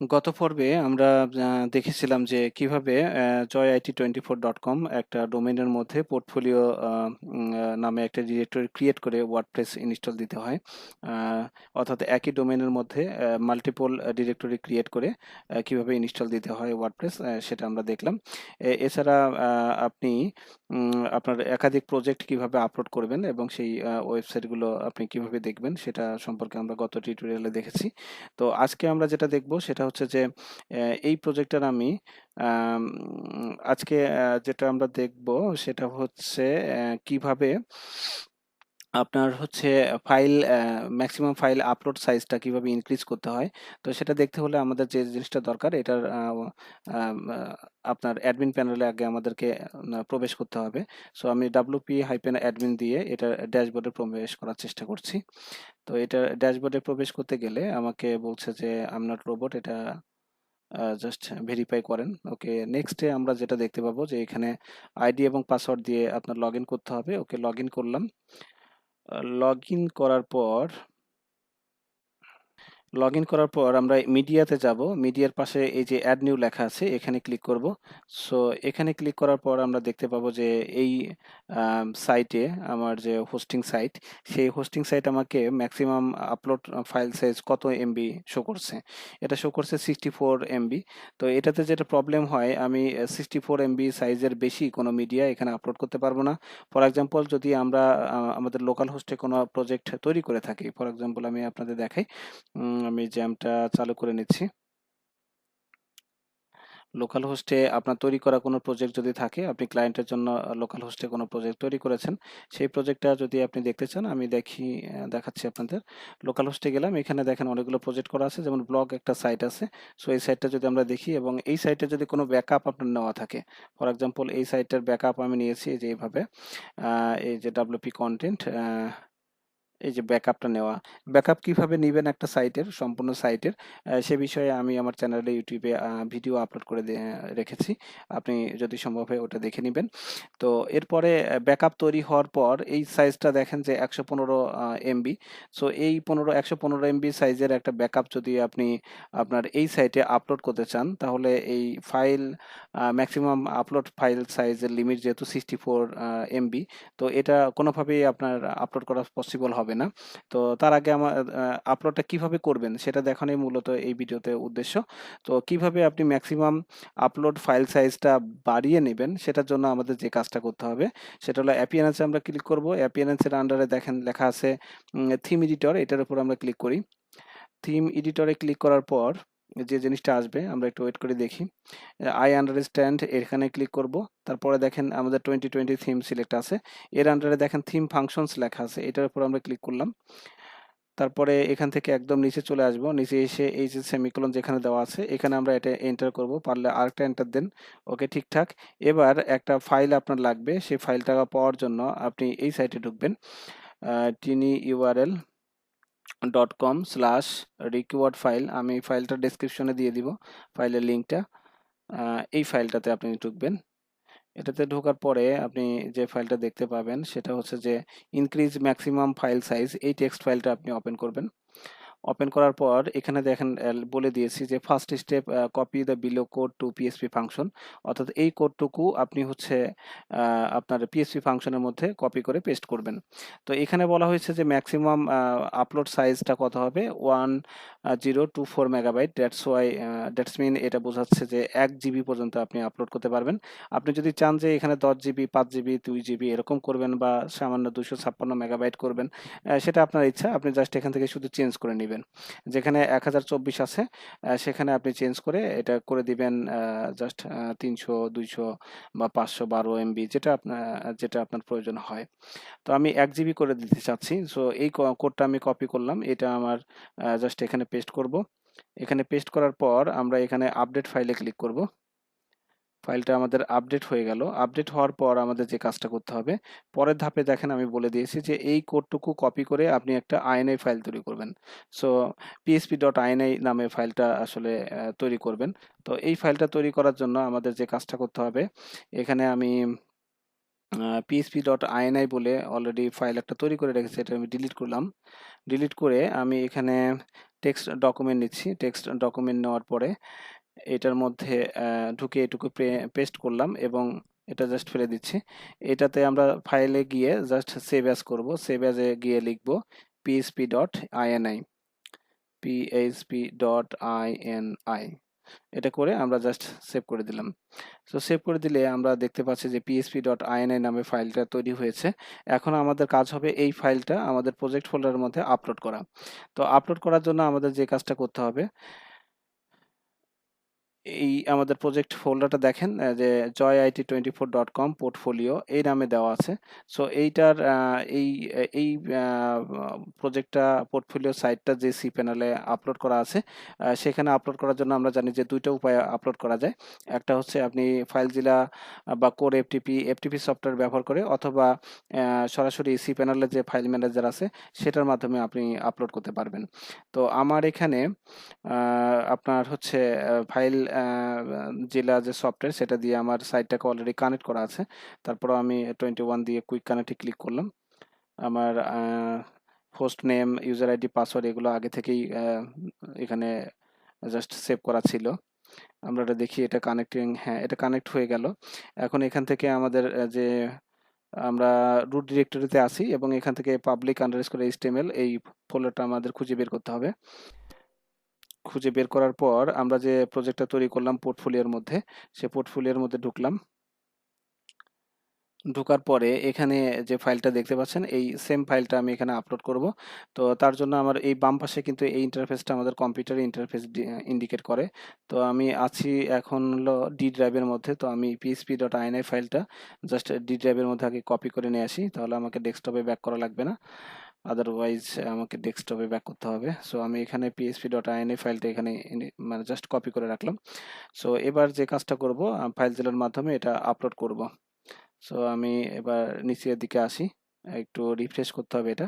গত পর্বে আমরা দেখেছিলাম যে কিভাবে joyit24.com একটা ডোমেইনের মধ্যে পোর্টফোলিও নামে একটা ডিরেক্টরি ক্রিয়েট করে ওয়ার্ডপ্রেস ইনস্টল দিতে হয়। অর্থাৎ একই ডোমেইনের মধ্যে মাল্টিপল ডিরেক্টরি ক্রিয়েট করে কিভাবে ইনস্টল দিতে হয় ওয়ার্ডপ্রেস, সেটা আমরা দেখলাম। এছাড়া আপনি আপনার একাধিক প্রজেক্ট কিভাবে আপলোড করবেন এবং সেই ওয়েবসাইটগুলো আপনি কিভাবে দেখবেন সেটা সম্পর্কে আমরা গত টিউটোরিয়ালে দেখেছি। তো আজকে আমরা যেটা দেখব সেটা হচ্ছে যে এই প্রজেক্টটার আমি আজকে যেটা আমরা দেখব সেটা হচ্ছে কিভাবে আপনার হচ্ছে ফাইল ম্যাক্সিমাম ফাইল আপলোড সাইজটা কিভাবে ইনক্রিজ করতে হয়। তো সেটা দেখতে হলে আমাদের যে জিনিসটা দরকার এটার আপনার অ্যাডমিন প্যানেলে আগে আমাদেরকে প্রবেশ করতে হবে। সো আমি wp-admin দিয়ে এটা ড্যাশবোর্ডে প্রবেশ করার চেষ্টা করছি। তো এটা ড্যাশবোর্ডে প্রবেশ করতে গেলে আমাকে বলছে যে আই এম নট রোবট, এটা জাস্ট ভেরিফাই করেন। ওকে, নেক্সটে আমরা যেটা দেখতে পাবো যে এখানে আইডি এবং পাসওয়ার্ড দিয়ে আপনার লগ ইন করতে হবে। ওকে, লগ ইন করলাম। লগ ইন করার পর আমরা মিডিয়াতে যাব। মিডিয়ার পাশে এই যে অ্যাড নিউ লেখা আছে, এখানে ক্লিক করব। সো এখানে ক্লিক করার পর আমরা দেখতে পাবো যে এই সাইটে আমার যে হোস্টিং সাইট, সেই হোস্টিং সাইট আমাকে ম্যাক্সিমাম আপলোড ফাইল সাইজ কত এমবি শো করছে। এটা শো করছে 64 এমবি। তো এটাতে যেটা প্রবলেম হয়, আমি 64 এমবি সাইজের বেশি কোনো মিডিয়া এখানে আপলোড করতে পারবো না। ফর এক্সাম্পল, যদি আমরা আমাদের লোকাল হোস্টে কোনো প্রজেক্ট তৈরি করে থাকি, ফর এক্সাম্পল আমি আপনাদের দেখাই। আমি জ্যামটা চালু করে নিচ্ছি। লোকাল হোস্টে আপনার তৈরি করা কোনো প্রজেক্ট যদি থাকে, আপনি ক্লায়েন্টের জন্য লোকাল হোস্টে কোনো প্রজেক্ট তৈরি করেছেন, সেই প্রজেক্টটা যদি আপনি দেখতে চান, আমি দেখাচ্ছি আপনাদের। লোকাল হোস্টে গেলাম, এখানে দেখেন অনেকগুলো প্রজেক্ট করা আছে, যেমন ব্লগ একটা সাইট আছে। সো এই সাইটটা যদি আমরা দেখি এবং এই সাইটে যদি কোনো ব্যাকআপ আপনার নেওয়া থাকে, ফর এক্সাম্পল এই সাইটের ব্যাকআপ আমি নিয়েছি এই যে এইভাবে, এই যে ডাব্লিউপি কন্টেন্ট, এই যে ব্যাকআপটা নেওয়া। ব্যাকআপ কিভাবে নিবেন একটা সাইটের, সম্পূর্ণ সাইটের, সে বিষয়ে আমি আমার চ্যানেলে ইউটিউবে ভিডিও আপলোড করে রেখেছি। আপনি যদি সম্ভব হয় ওটা দেখে নিবেন। তো এরপরে ব্যাকআপ তৈরি হওয়ার পর এই সাইজটা দেখেন যে 115 এমবি। সো এই 115 এমবি সাইজের একটা ব্যাকআপ যদি আপনি আপনার এই সাইটে আপলোড করতে চান, তাহলে এই ফাইল ম্যাক্সিমাম আপলোড ফাইল সাইজের লিমিট যেহেতু 64 এমবি, তো এটা কোনোভাবেই আপনার আপলোড করা পসিবল হবে না। তো তার আগে আমার আপলোডটা কিভাবে করবেন সেটা দেখানোই মূলত এই ভিডিওতে উদ্দেশ্য। তো কিভাবে আপনি ম্যাক্সিমাম আপলোড ফাইল সাইজটা বাড়িয়ে নেবেন, সেটার জন্য আমাদের যে কাজটা করতে হবে সেটা হলো অ্যাপিয়ারেন্সে আমরা ক্লিক করব। অ্যাপিয়ারেন্সের আন্ডারে দেখেন লেখা আছে থিম এডিটর, এটার উপর আমরা ক্লিক করি। থিম এডিটরে ক্লিক করার পর যে জিনিসটা আসবে আমরা একটু ওয়েট করে দেখি। আই আন্ডারস্ট্যান্ড, এখানে ক্লিক করব। তারপরে দেখেন আমাদের 2020 থিম সিলেক্ট আছে। এর আন্ডারে দেখেন থিম ফাংশনস লেখা আছে, এটার উপর আমরা ক্লিক করলাম। তারপরে এখান থেকে একদম নিচে চলে আসব। নিচে এসে এই যে সেমিকোলন যেখানে দেওয়া আছে, এখানে আমরা এটা এন্টার করব, পারলে আরেকটা এন্টার দেন। ওকে, ঠিকঠাক। এবার একটা ফাইল আপনার লাগবে, সেই ফাইলটা পাওয়ার জন্য আপনি এই সাইটে ঢুকবেন, tinyurl.com/required ফাইল। আমি ফাইলটা ডেসক্রিপশনে দিয়ে দিব, ফাইলের লিঙ্কটা। এই ফাইলটাতে আপনি ঢুকবেন। এটাতে ঢোকার পরে আপনি যে ফাইলটা দেখতে পাবেন সেটা হচ্ছে যে ইনক্রিজ ম্যাক্সিমাম ফাইল সাইজ, এই টেক্সট ফাইলটা আপনি ওপেন করবেন। ওপেন করার পর এখানে দেখেন বলে দিয়েছি যে first step, copy the below code to PSP function. অর্থাৎ এই কোডটুকু আপনি হচ্ছে আপনার পিএসপি ফাংশনের মধ্যে কপি করে পেস্ট করবেন। তো এখানে বলা হয়েছে যে ম্যাক্সিমাম আপলোড সাইজটা কত হবে, 1024 মেগাবাইট। দ্যাটস মিন এটা বোঝাচ্ছে যে 1 জিবি পর্যন্ত আপনি আপলোড করতে পারবেন। আপনি যদি চান যে এখানে 10 জিবি, 5 জিবি, 2 জিবি এরকম করবেন বা সামান্য 256 মেগাবাইট করবেন, সেটা আপনার ইচ্ছা। আপনি জাস্ট এখান থেকে শুধু চেঞ্জ করে নেবেন। যেখানে 1024 আছে, সেখানে আপনি চেঞ্জ করে এটা করে দিবেন জাস্ট 300, 200 বা 512 এমবি, যেটা আপনার প্রয়োজন হয়। তো আমি 1 জিবি করে দিতে চাচ্ছি। সো এই কোডটা আমি কপি করলাম, এটা আমার জাস্ট এখানে পেস্ট করব। এখানে পেস্ট করার পর আমরা এখানে আপডেট ফাইলে ক্লিক করব। ফাইলটা আমাদের আপডেট হয়ে গেল। আপডেট হওয়ার পর আমাদের যে কাজটা করতে হবে, পরের ধাপে দেখেন আমি বলে দিয়েছি যে এই কোডটুকু কপি করে আপনি একটা আইএনআই ফাইল তৈরি করবেন। সো php.ini নামে ফাইলটা আসলে তৈরি করবেন। তো এই ফাইলটা তৈরি করার জন্য আমাদের যে কাজটা করতে হবে, এখানে আমি php.ini বলে অলরেডি ফাইল একটা তৈরি করে রেখেছি, এটা আমি ডিলিট করলাম। ডিলিট করে আমি এখানে টেক্সট ডকুমেন্ট নিচ্ছি। টেক্সট ডকুমেন্ট নেওয়ার পরে এটার মধ্যে ঢুকে এটুকু পেস্ট করলাম এবং এটা জাস্ট ফেলে দিচ্ছি। এটাতে আমরা ফাইলে গিয়ে জাস্ট সেভ অ্যাজ করব। সেভ অ্যাজে গিয়ে লিখব php.ini, php.ini। এটা করে আমরা জাস্ট সেভ করে দিলাম। তো সেভ করে দিলে আমরা দেখতে পাচ্ছি যে php.ini নামে ফাইলটা তৈরি হয়েছে। এখন আমাদের কাজ হবে এই ফাইলটা আমাদের প্রজেক্ট ফোল্ডারের মধ্যে আপলোড করা। তো আপলোড করার জন্য আমাদের যে কাজটা করতে হবে, এই আমাদের প্রজেক্ট ফোল্ডারটা দেখেন যে joyit24.com পোর্টফোলিও এই নামে দেওয়া আছে। সো এইটার এই এই প্রজেক্টটা পোর্টফোলিও সাইটটা যে সি প্যানেলে আপলোড করা আছে, সেখানে আপলোড করার জন্য আমরা জানি যে দুইটা উপায়ে আপলোড করা যায়। একটা হচ্ছে আপনি ফাইলজিলা বা কোর এফটিপি সফটওয়্যার ব্যবহার করে, অথবা সরাসরি সি প্যানেলে যে ফাইল ম্যানেজার আছে সেটার মাধ্যমে আপনি আপলোড করতে পারবেন। তো আমার এখানে আপনার হচ্ছে ফাইল জেলা যে সফটওয়্যার সেটা দিয়ে আমার সাইটটাকে অলরেডি কানেক্ট করা আছে। তারপর আমি 21 দিয়ে কুইক কানেক্টে ক্লিক করলাম। আমার host name, user ID, password এগুলো আগে থেকেই এখানে জাস্ট সেভ করা ছিল। আমরা এটা দেখি, এটা কানেক্টিং, হ্যাঁ এটা কানেক্ট হয়ে গেল। এখন এখান থেকে আমাদের যে আমরা রুট ডিরেক্টরিতে আছি এবং এখান থেকে public_html এই ফোল্ডারটা আমাদের খুঁজে বের করতে হবে। খুঁজে বের করার পর আমরা যে প্রজেক্টটা তৈরি করলাম পোর্টফোলিওর মধ্যে, সে পোর্টফোলিওর মধ্যে ঢুকলাম। ঢোকার পরে এখানে যে ফাইলটা দেখতে পাচ্ছেন এই সেম ফাইলটা আমি এখানে আপলোড করব। তো তার জন্য আমার এই বাম পাশে কিন্তু এই ইন্টারফেসটা আমাদের কম্পিউটার ইন্টারফেস ইন্ডিকেট করে। তো আমি আছি এখন হলো ডি ড্রাইভের মধ্যে। তো আমি php.ini ফাইলটা জাস্ট ডি ড্রাইভের মধ্যে আগে কপি করে নিয়ে আসি, তাহলে আমাকে ডেস্কটপে ব্যাক করা লাগবে না। আদারওয়াইজ আমাকে ডেস্কটপে ব্যাক করতে হবে। সো আমি এখানে php.ini ফাইলটা এখানে মানে জাস্ট কপি করে রাখলাম। সো এবার যে কাজটা করব, ফাইল জেলার মাধ্যমে এটা আপলোড করব। সো আমি এবার নিচের দিকে আসি, একটু রিফ্রেশ করতে হবে এটা।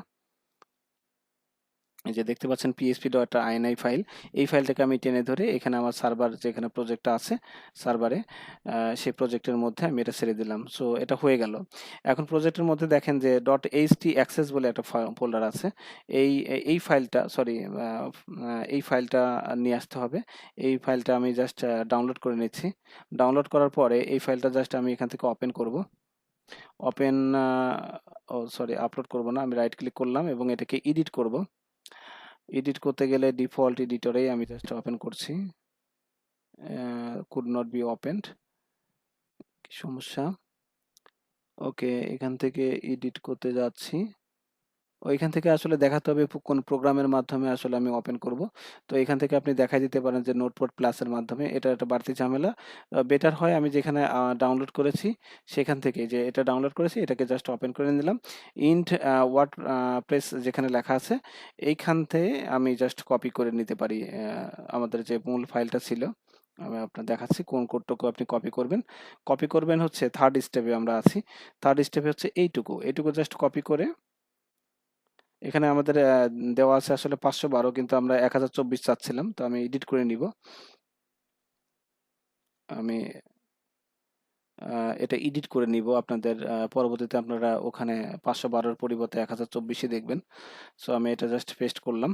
এই যে দেখতে পাচ্ছেন php.ini ফাইল, এই ফাইলটাকে আমি টেনে ধরে এখানে আমার সার্ভার যেখানে প্রজেক্টটা আছে সার্ভারে, সেই প্রজেক্টের মধ্যে আমি এটা ছেড়ে দিলাম। সো এটা হয়ে গেল। এখন প্রজেক্টের মধ্যে দেখেন যে .htAccess বলে একটা ফোল্ডার আছে। এই এই ফাইলটা সরি এই ফাইলটা নিয়ে আসতে হবে। এই ফাইলটা আমি জাস্ট ডাউনলোড করে নিচ্ছি। ডাউনলোড করার পরে এই ফাইলটা জাস্ট আমি এখান থেকে ওপেন করব। ওপেন ও সরি আপলোড করব না, আমি রাইট ক্লিক করলাম এবং এটাকে এডিট করব। এডিট করতে গেলে ডিফল্ট এডিটরেই আমি জাস্ট ওপেন করছি। কুড নট বি ওপেনড, কি সমস্যা? ওকে, এখান থেকে এডিট করতে যাচ্ছি। ওইখান থেকে আসলে দেখাতে হবে কোন প্রোগ্রামের মাধ্যমে আসলে আমি ওপেন করব। তো এখান থেকে আপনি দেখাই দিতে পারেন যে নোটপ্যাড প্লাসের মাধ্যমে। এটা একটা বাড়তি ঝামেলা। বেটার হয় আমি যেখানে ডাউনলোড করেছি সেখান থেকে, যে এটা ডাউনলোড করেছি এটাকে জাস্ট ওপেন করে নিলাম। ইন্ট ওয়ার্ডপ্রেস যেখানে লেখা আছে এইখান থেকে আমি জাস্ট কপি করে নিতে পারি আমাদের যে মূল ফাইলটা ছিল। আমি আপনার দেখাচ্ছি কোন কোডটুকু আপনি কপি করবেন। কপি করবেন হচ্ছে থার্ড স্টেপে আমরা আছি। থার্ড স্টেপে হচ্ছে এইটুকু জাস্ট কপি করে এখানে আমাদের দেওয়া আছে আসলে 512, কিন্তু আমরা 1024 চাচ্ছিলাম। তো আমি এডিট করে নিব। আমি এটা এডিট করে নিব। আপনাদের পরবর্তীতে আপনারা ওখানে 512-র পরিবর্তে 1024-ই দেখবেন। সো আমি এটা জাস্ট পেস্ট করলাম।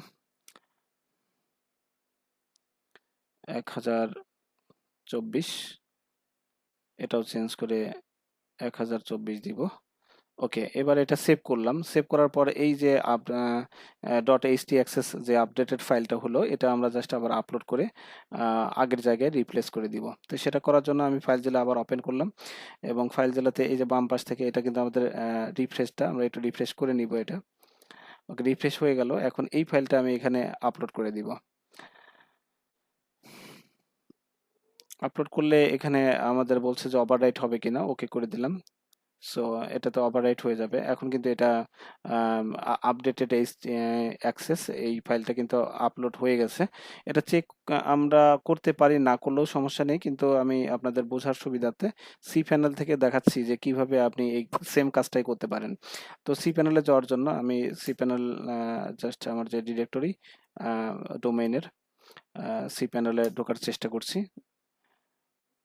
1024, এটাও চেঞ্জ করে 1024 দিব। ওকে, এবার এটা সেভ করলাম। সেভ করার পর এই যে .htAccess যে আপডেটেড ফাইলটা হলো, এটা আমরা জাস্ট আবার আপলোড করে আগের জায়গায় রিপ্লেস করে দিব। তো সেটা করার জন্য আমি ফাইল জেলা আবার ওপেন করলাম এবং ফাইল জেলাতে এই যে বাম পাশ থেকে এটা কিন্তু আমাদের রিফ্রেশটা, আমরা একটু রিফ্রেশ করে নিব এটা। ওকে, রিফ্রেশ হয়ে গেল। এখন এই ফাইলটা আমি এখানে আপলোড করে দিব। আপলোড করলে এখানে আমাদের বলছে যে ওভাররাইট হবে কিনা, ওকে করে দিলাম। সো এটা তো ওভাররাইট হয়ে যাবে। এখন কিন্তু এটা আপডেটেড অ্যাক্সেস এই ফাইলটা কিন্তু আপলোড হয়ে গেছে। এটা চেক আমরা করতে পারি, না করলেও সমস্যা নেই, কিন্তু আমি আপনাদের বোঝার সুবিধার্থে সি প্যানেল থেকে দেখাচ্ছি যে কিভাবে আপনি এই সেম কাজটাই করতে পারেন। তো সি প্যানেলে যাওয়ার জন্য আমি সি প্যানেল জাস্ট আমার যে ডিরেক্টরি ডোমেইনের সি প্যানেলে ঢোকার চেষ্টা করছি।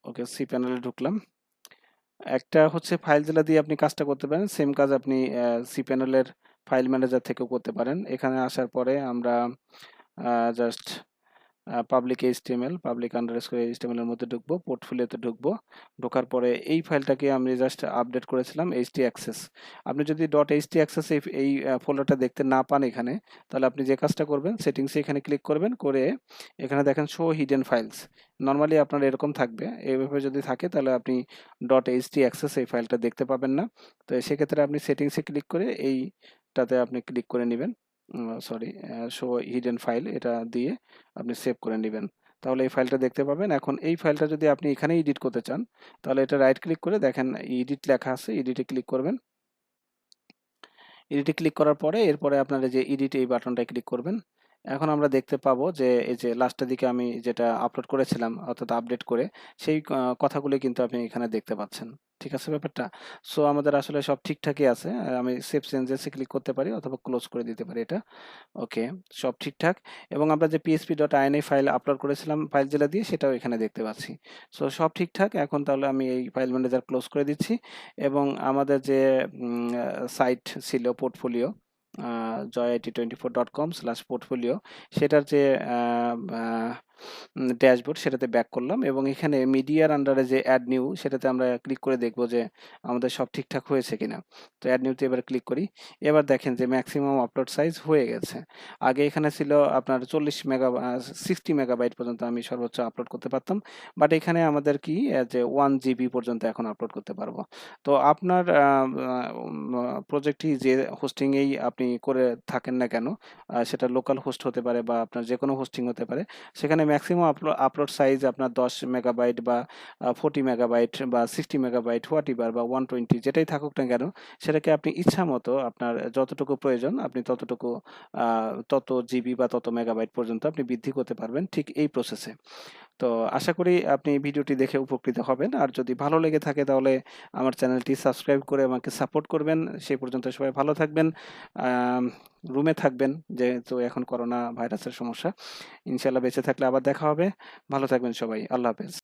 ওকে, সি প্যানেলে ঢুকলাম। একটা হচ্ছে ফাইলজেলা দিয়ে আপনি কাজটা করতে পারেন, সেম কাজ আপনি cpanel-এর ফাইল ম্যানেজার থেকেও করতে পারেন। এখানে আসার পরে আমরা just public HTML public underscore HTML এর মধ্যে ঢুকবো, পোর্টফোলিওতে ঢুকবো। ঢোকার পরে এই ফাইলটাকে আমি জাস্ট আপডেট করেছিলাম এইচটি অ্যাক্সেস। আপনি যদি ডট এইচটি অ্যাক্সেস এই ফোল্ডারটা দেখতে না পান এখানে, তাহলে আপনি যে কাজটা করবেন সেটিংসে এখানে ক্লিক করবেন, করে এখানে দেখেন শো হিডেন ফাইলস। নর্মালি আপনার এরকম থাকবে, এইভাবে যদি থাকে তাহলে আপনি ডট এইচটি অ্যাক্সেস এই ফাইলটা দেখতে পাবেন না। তো সেক্ষেত্রে আপনি সেটিংসে ক্লিক করে এইটাতে আপনি ক্লিক করে নেবেন, সরি, শো হিডেন ফাইল এটা দিয়ে আপনি সেভ করে নেবেন, তাহলে এই ফাইলটা দেখতে পাবেন। এখন এই ফাইলটা যদি আপনি এখানে এডিট করতে চান, তাহলে এটা রাইট ক্লিক করে দেখেন এডিট লেখা আছে, এডিটে ক্লিক করবেন। এডিটে ক্লিক করার পরে এরপরে আপনারা যে এডিট এই বাটনটায় ক্লিক করবেন। এখন আমরা দেখতে পাবো যে এই যে লাস্টের দিকে আমি যেটা আপলোড করেছিলাম অর্থাৎ আপডেট করে, সেই কথাগুলো কিন্তু আপনি এখানে দেখতে পাচ্ছেন। ঠিক আছে ব্যাপারটা? সো আমাদের আসলে সব ঠিকঠাকই আছে। আমি সেভ চেঞ্জেসে ক্লিক করতে পারি অথবা ক্লোজ করে দিতে পারি এটা। ওকে, সব ঠিকঠাক। এবং আমরা যে php.ini ফাইল আপলোড করেছিলাম ফাইলজেলা দিয়ে, সেটাও এখানে দেখতে পাচ্ছি। সো সব ঠিকঠাক। এখন তাহলে আমি এই ফাইল ম্যানেজার ক্লোজ করে দিচ্ছি এবং আমাদের যে সাইট ছিল পোর্টফোলিও, joyit24.com/portfolio, সেটার যে ড্যাশবোর্ড সেটাতে ব্যাক করলাম এবং এখানে মিডিয়ার আন্ডারে যে অ্যাড নিউ সেটাতে আমরা ক্লিক করে দেখব যে আমাদের সব ঠিকঠাক হয়েছে কিনা। তো অ্যাড নিউতে এবার ক্লিক করি। এবার দেখেন যে ম্যাক্সিমাম আপলোড সাইজ হয়ে গেছে। আগে এখানে ছিল আপনার 60 মেগাবাইট পর্যন্ত আমি সর্বোচ্চ আপলোড করতে পারতাম, বাট এখানে আমাদের কি যে 1 জিবি পর্যন্ত এখন আপলোড করতে পারবো। তো আপনার প্রজেক্টটি যে হোস্টিংয়েই আপনি করে থাকেন না কেন, সেটা লোকাল হোস্ট হতে পারে বা আপনার যে কোনো হোস্টিং হতে পারে, সেখানে ম্যাক্সিমাম আপলোড সাইজ আপনার 10 মেগাবাইট বা 40 মেগাবাইট বা 60 মেগাবাইট হোয়াট এভার বা 120 যেটাই থাকুক না কেন, সেটাকে আপনি ইচ্ছা মতো আপনার যতটুকু প্রয়োজন আপনি ততটুকু তত জিবি বা তত মেগাবাইট পর্যন্ত আপনি বৃদ্ধি করতে পারবেন ঠিক এই প্রসেসে। তো আশা করি আপনি ভিডিওটি দেখে উপকৃত হবেন। আর যদি ভালো লেগে থাকে তাহলে আমার চ্যানেলটি সাবস্ক্রাইব করে আমাকে সাপোর্ট করবেন। সেই পর্যন্ত সবাই ভালো থাকবেন, রুমে থাকবেন, যেহেতু এখন করোনা ভাইরাসের সমস্যা। ইনশাল্লাহ বেঁচে থাকলে আবার দেখা হবে। ভালো থাকবেন সবাই। আল্লাহ হাফেজ।